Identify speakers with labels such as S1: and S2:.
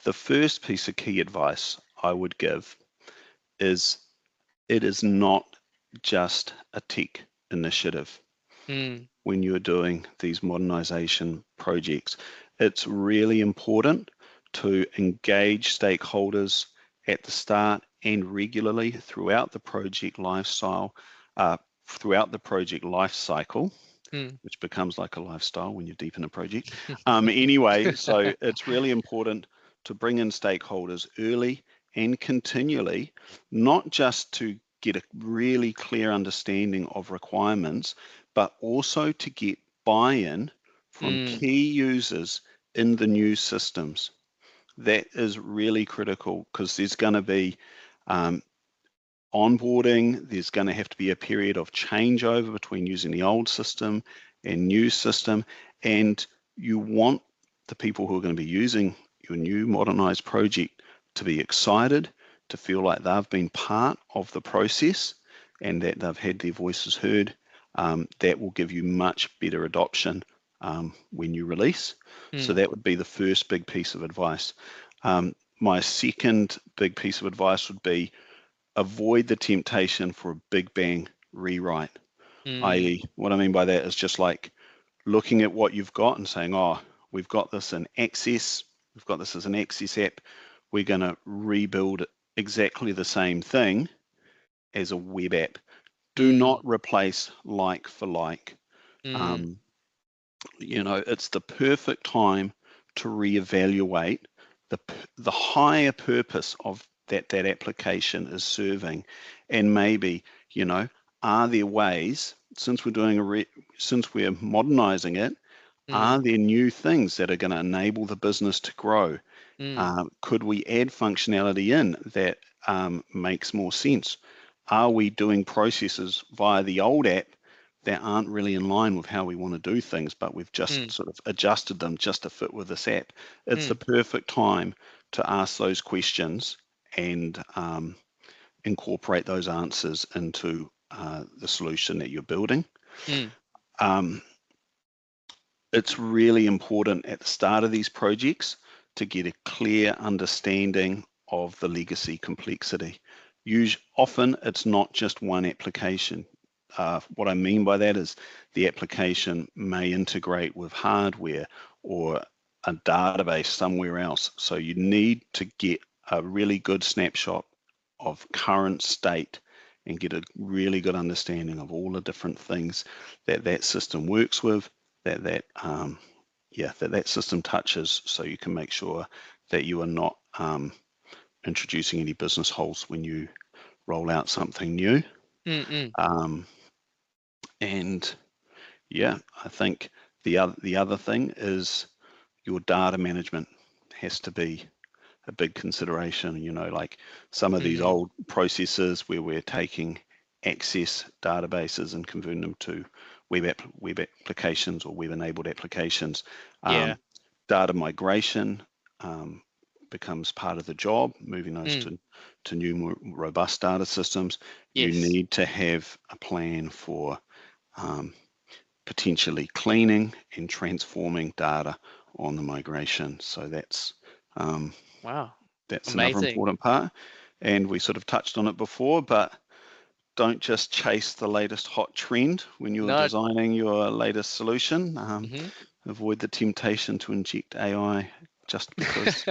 S1: the first piece of key advice I would give is it is not just a tech initiative. When you're doing these modernisation projects, it's really important to engage stakeholders at the start and regularly throughout the project lifestyle, throughout the project life cycle, which becomes like a lifestyle when you're deep in a project. Anyway, so it's really important to bring in stakeholders early and continually, not just to get a really clear understanding of requirements, but also to get buy-in from key users in the new systems. That is really critical because there's going to be onboarding, there's going to have to be a period of changeover between using the old system and new system, and you want the people who are going to be using your new modernized project to be excited, to feel like they've been part of the process and that they've had their voices heard. That will give you much better adoption when you release. So that would be the first big piece of advice. My second big piece of advice would be avoid the temptation for a big bang rewrite. I.e., what I mean by that is just like looking at what you've got and saying, oh, we've got this in Access, we've got this as an Access app, we're going to rebuild exactly the same thing as a web app. Do not replace like for like. You know, it's the perfect time to reevaluate the higher purpose of that application is serving, and maybe, you know, are there ways, since we're doing since we're modernizing it, are there new things that are going to enable the business to grow? Could we add functionality in that makes more sense? Are we doing processes via the old app that aren't really in line with how we want to do things, but we've just sort of adjusted them just to fit with this app? It's the perfect time to ask those questions and incorporate those answers into the solution that you're building. It's really important at the start of these projects to get a clear understanding of the legacy complexity. Often it's not just one application. What I mean by that is the application may integrate with hardware or a database somewhere else. So you need to get a really good snapshot of current state and get a really good understanding of all the different things that system works with, that system touches, so you can make sure that you are not introducing any business holes when you roll out something new. And yeah, I think the other thing is your data management has to be a big consideration. You know, like some of these old processes where we're taking Access databases and converting them to web applications or web-enabled applications. Data migration becomes part of the job, moving those to new, more robust data systems. You need to have a plan for potentially cleaning and transforming data on the migration. So that's that's another important part. And we sort of touched on it before, but don't just chase the latest hot trend when you're designing your latest solution. Avoid the temptation to inject AI just because.